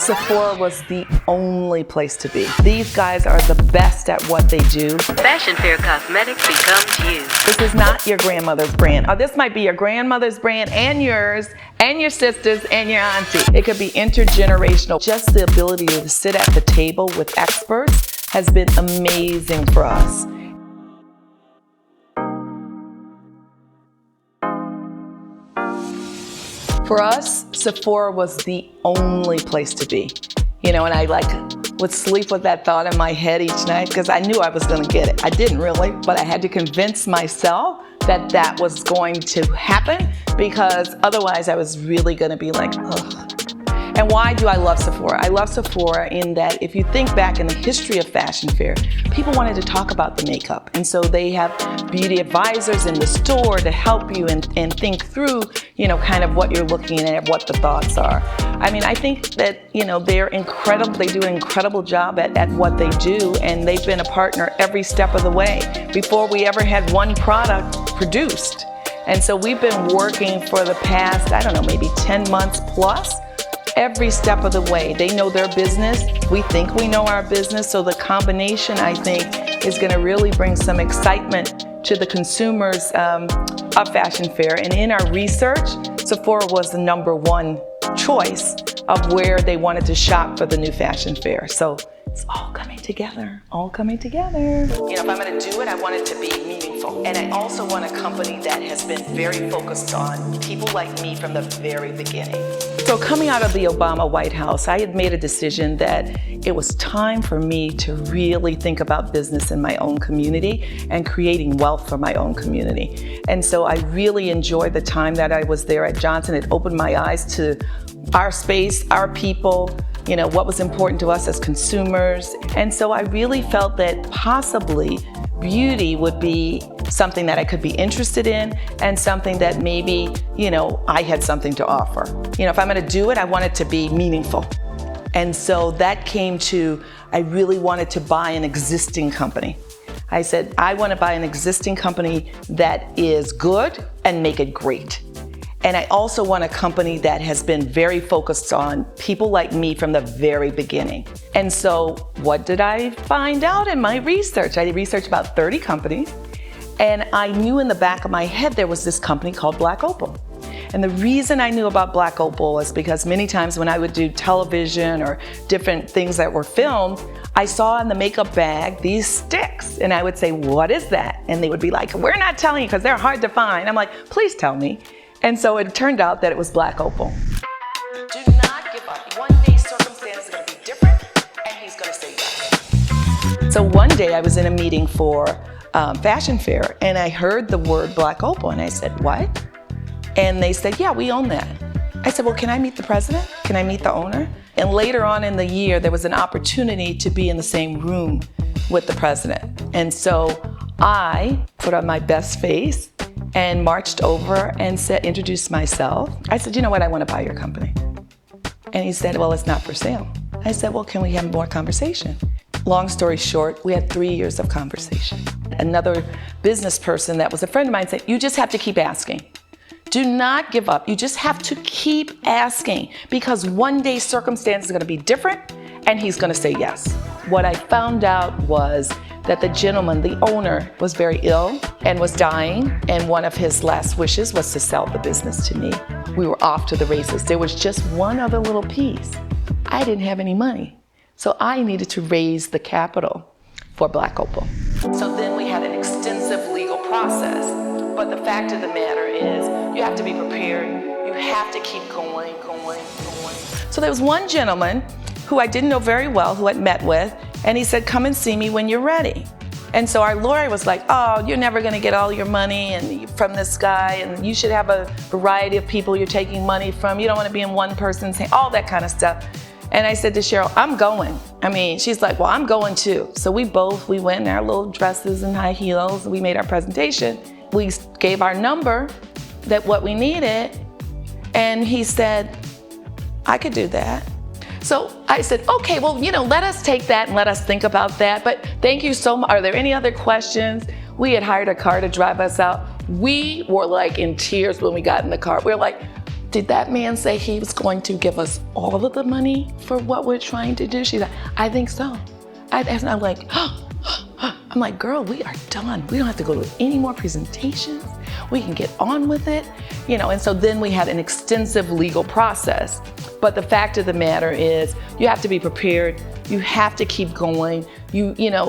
Sephora was the only place to be. These guys are the best at what they do. Fashion Fair Cosmetics becomes you. This is not your grandmother's brand. Or this might be your grandmother's brand and yours and your sister's and your auntie. It could be intergenerational. Just the ability to sit at the table with experts has been amazing for us. For us, Sephora was the only place to be. You know, and I would sleep with that thought in my head each night because I knew I was going to get it. I didn't really, but I had to convince myself that that was going to happen because otherwise I was really going to be like, ugh. And why do I love Sephora? I love Sephora in that if you think back in the history of Fashion Fair, people wanted to talk about the makeup. And so they have beauty advisors in the store to help you and think through, you know, kind of what you're looking at, what the thoughts are. I mean, I think that, you know, they're incredible. They do an incredible job at what they do, and they've been a partner every step of the way before we ever had one product produced. And so we've been working for the past, I don't know, maybe 10 months plus, every step of the way. They know their business. We think we know our business. So the combination, I think, is going to really bring some excitement to the consumers of Fashion Fair. And in our research, Sephora was the #1 choice of where they wanted to shop for the new Fashion Fair. So it's all coming together, all coming together. You know, if I'm going to do it, I want it to be meaningful. And I also want a company that has been very focused on people like me from the very beginning. So coming out of the Obama White House, I had made a decision that it was time for me to really think about business in my own community and creating wealth for my own community. And so I really enjoyed the time that I was there at Johnson. It opened my eyes to our space, our people, you know, what was important to us as consumers. And so I really felt that possibly beauty would be something that I could be interested in and something that maybe, you know, I had something to offer. You know, if I'm going to do it, I want it to be meaningful. And so that came to, I really wanted to buy an existing company. I said, I want to buy an existing company that is good and make it great. And I also want a company that has been very focused on people like me from the very beginning. And so what did I find out in my research? I researched about 30 companies, and I knew in the back of my head there was this company called Black Opal. And the reason I knew about Black Opal is because many times when I would do television or different things that were filmed, I saw in the makeup bag these sticks, and I would say, what is that? And they would be like, we're not telling you because they're hard to find. I'm like, please tell me. And so it turned out that it was Black Opal. Do not give up. One day circumstances are going to be different, and he's going to say yes. So one day I was in a meeting for Fashion Fair, and I heard the word Black Opal, and I said, what? And they said, yeah, we own that. I said, well, can I meet the president? Can I meet the owner? And later on in the year, there was an opportunity to be in the same room with the president. And so I put on my best face and marched over and introduced myself. I said, you know what, I want to buy your company. And he said, well, it's not for sale. I said, well, can we have more conversation? Long story short, we had 3 years of conversation. Another business person that was a friend of mine said, you just have to keep asking. Do not give up. You just have to keep asking because one day circumstances are going to be different and he's going to say yes. What I found out was that the gentleman, the owner, was very ill and was dying, and one of his last wishes was to sell the business to me. We were off to the races. There was just one other little piece. I didn't have any money, so I needed to raise the capital for Black Opal. So then we had an extensive legal process, but the fact of the matter is you have to be prepared. You have to keep going. So there was one gentleman who I didn't know very well, who I'd met with, and he said, come and see me when you're ready. And so our lawyer was like, oh, you're never gonna get all your money from this guy, and you should have a variety of people you're taking money from. You don't wanna be in one person, saying all that kind of stuff. And I said to Cheryl, I'm going. I mean, she's like, well, I'm going too. So we went in our little dresses and high heels, and we made our presentation. We gave our number, that what we needed, and he said, I could do that. So I said, okay, well, you know, let us take that and let us think about that. But thank you so much. Are there any other questions? We had hired a car to drive us out. We were like in tears when we got in the car. We were like, did that man say he was going to give us all of the money for what we're trying to do? She's like, I think so. And I'm like, I'm like, girl, we are done. We don't have to go to any more presentations. We can get on with it, and so then we had an extensive legal process. But the fact of the matter is, you have to be prepared. You have to keep going. Again,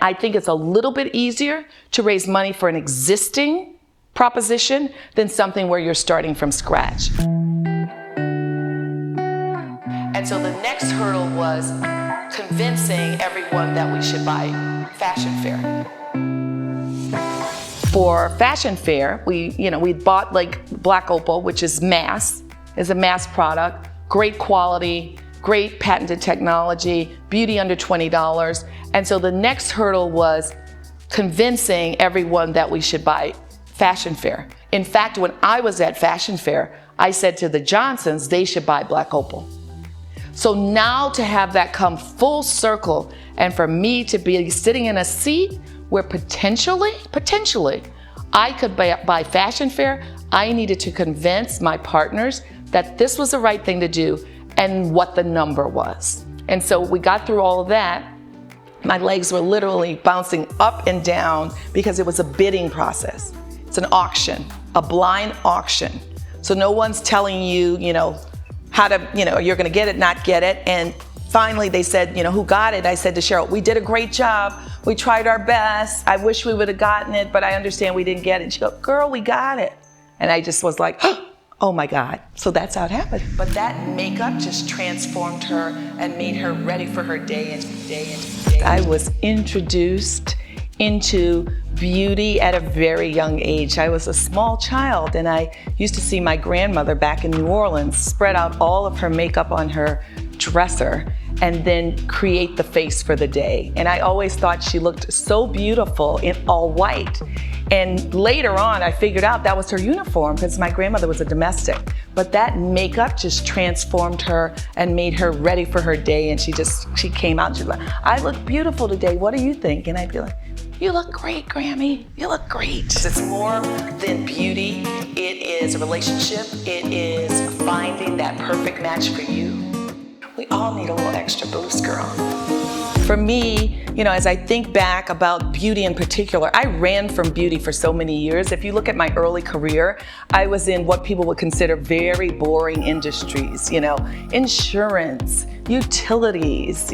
I think it's a little bit easier to raise money for an existing proposition than something where you're starting from scratch. And so the next hurdle was convincing everyone that we should buy Fashion Fair. For Fashion Fair, we bought like Black Opal, which is a mass product, great quality, great patented technology, beauty under $20. And so the next hurdle was convincing everyone that we should buy Fashion Fair. In fact, when I was at Fashion Fair, I said to the Johnsons, they should buy Black Opal. So now to have that come full circle and for me to be sitting in a seat where potentially, I could buy Fashion Fair, I needed to convince my partners that this was the right thing to do and what the number was. And so we got through all of that. My legs were literally bouncing up and down because it was a bidding process. It's an auction, a blind auction. So no one's telling you, how to, you're gonna get it, not get it. And finally they said, who got it? I said to Cheryl, we did a great job. We tried our best. I wish we would have gotten it, but I understand we didn't get it. She goes, girl, we got it. And I just was like, oh my God. So that's how it happened. But that makeup just transformed her and made her ready for her day and day and day. I was introduced into beauty at a very young age. I was a small child and I used to see my grandmother back in New Orleans spread out all of her makeup on her dresser and then create the face for the day. And I always thought she looked so beautiful in all white. And later on, I figured out that was her uniform because my grandmother was a domestic. But that makeup just transformed her and made her ready for her day. And she came out and she's like, I look beautiful today. What do you think? And I'd be like, you look great, Grammy. You look great. It's more than beauty. It is a relationship. It is finding that perfect match for you. We all need a little extra boost, girl. For me, as I think back about beauty in particular, I ran from beauty for so many years. If you look at my early career, I was in what people would consider very boring industries, insurance, utilities,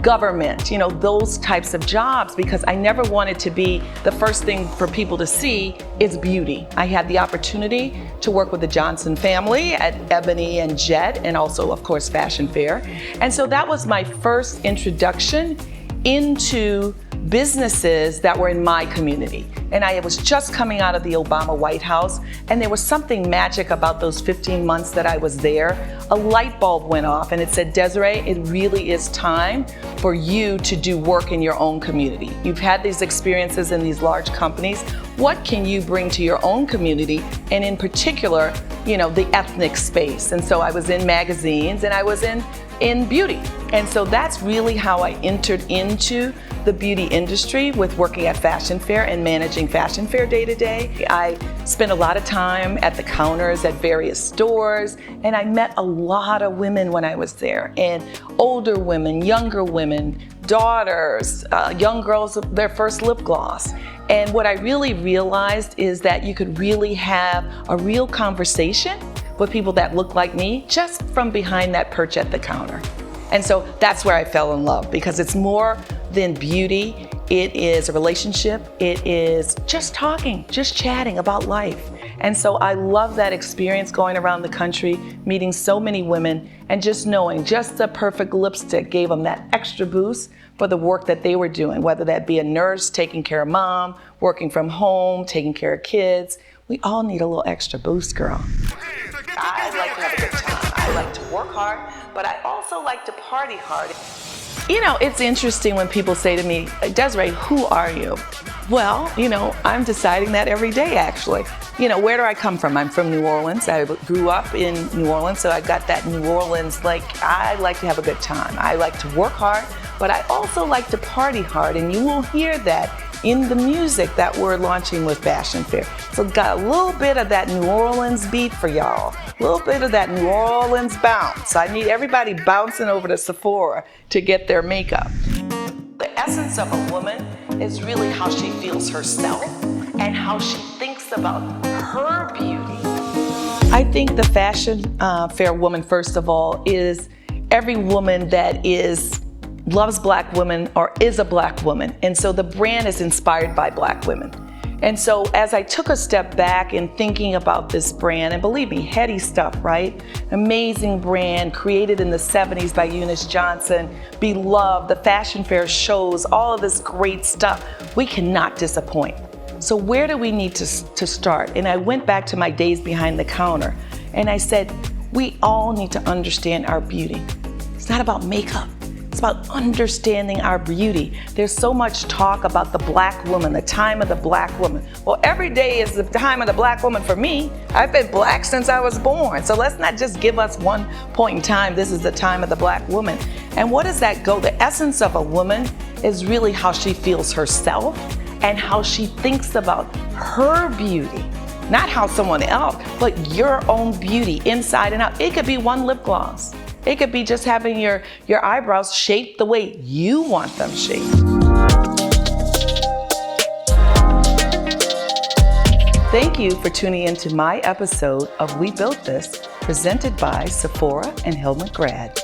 government, those types of jobs, because I never wanted to be the first thing for people to see is beauty. I had the opportunity to work with the Johnson family at Ebony and Jet, and also, of course, Fashion Fair. And so that was my first introduction into businesses that were in my community. And I was just coming out of the Obama White House, and there was something magic about those 15 months that I was there. A light bulb went off and it said, Desiree, it really is time for you to do work in your own community. You've had these experiences in these large companies. What can you bring to your own community? And in particular, the ethnic space. And so I was in magazines and I was in beauty. And so that's really how I entered into the beauty industry, with working at Fashion Fair and managing Fashion Fair day to day. I spent a lot of time at the counters at various stores, and I met a lot of women when I was there, and older women, younger women, daughters, young girls, their first lip gloss. And what I really realized is that you could really have a real conversation with people that look like me just from behind that perch at the counter. And so that's where I fell in love, because it's more than beauty. It is a relationship. It is just talking, just chatting about life. And so I love that experience, going around the country, meeting so many women, and just knowing just the perfect lipstick gave them that extra boost for the work that they were doing, whether that be a nurse, taking care of mom, working from home, taking care of kids. We all need a little extra boost, girl. I like to have a good time. I like to work hard, but I also like to party hard. It's interesting when people say to me, Desiree, who are you? Well, I'm deciding that every day, actually. Where do I come from? I'm from New Orleans. I grew up in New Orleans, so I got that New Orleans, I like to have a good time. I like to work hard, but I also like to party hard, and you will hear that in the music that we're launching with Fashion Fair. So got a little bit of that New Orleans beat for y'all, a little bit of that New Orleans bounce. I need everybody bouncing over to Sephora to get their makeup. The essence of a woman is really how she feels herself and how she thinks about her beauty. I think the Fashion Fair woman, first of all, is every woman that loves Black women or is a Black woman. And so the brand is inspired by Black women. And so as I took a step back in thinking about this brand, and believe me, heady stuff, right? Amazing brand, created in the 70s by Eunice Johnson, beloved, the Fashion Fair shows, all of this great stuff. We cannot disappoint. So where do we need to start? And I went back to my days behind the counter and I said, we all need to understand our beauty. It's not about makeup. It's about understanding our beauty. There's so much talk about the Black woman, the time of the Black woman. Well, every day is the time of the Black woman for me. I've been Black since I was born. So let's not just give us one point in time, this is the time of the Black woman. And what does that go? The essence of a woman is really how she feels herself and how she thinks about her beauty. Not how someone else, but your own beauty inside and out. It could be one lip gloss. It could be just having your eyebrows shaped the way you want them shaped. Thank you for tuning into my episode of We Built This, presented by Sephora and Hillman Grad.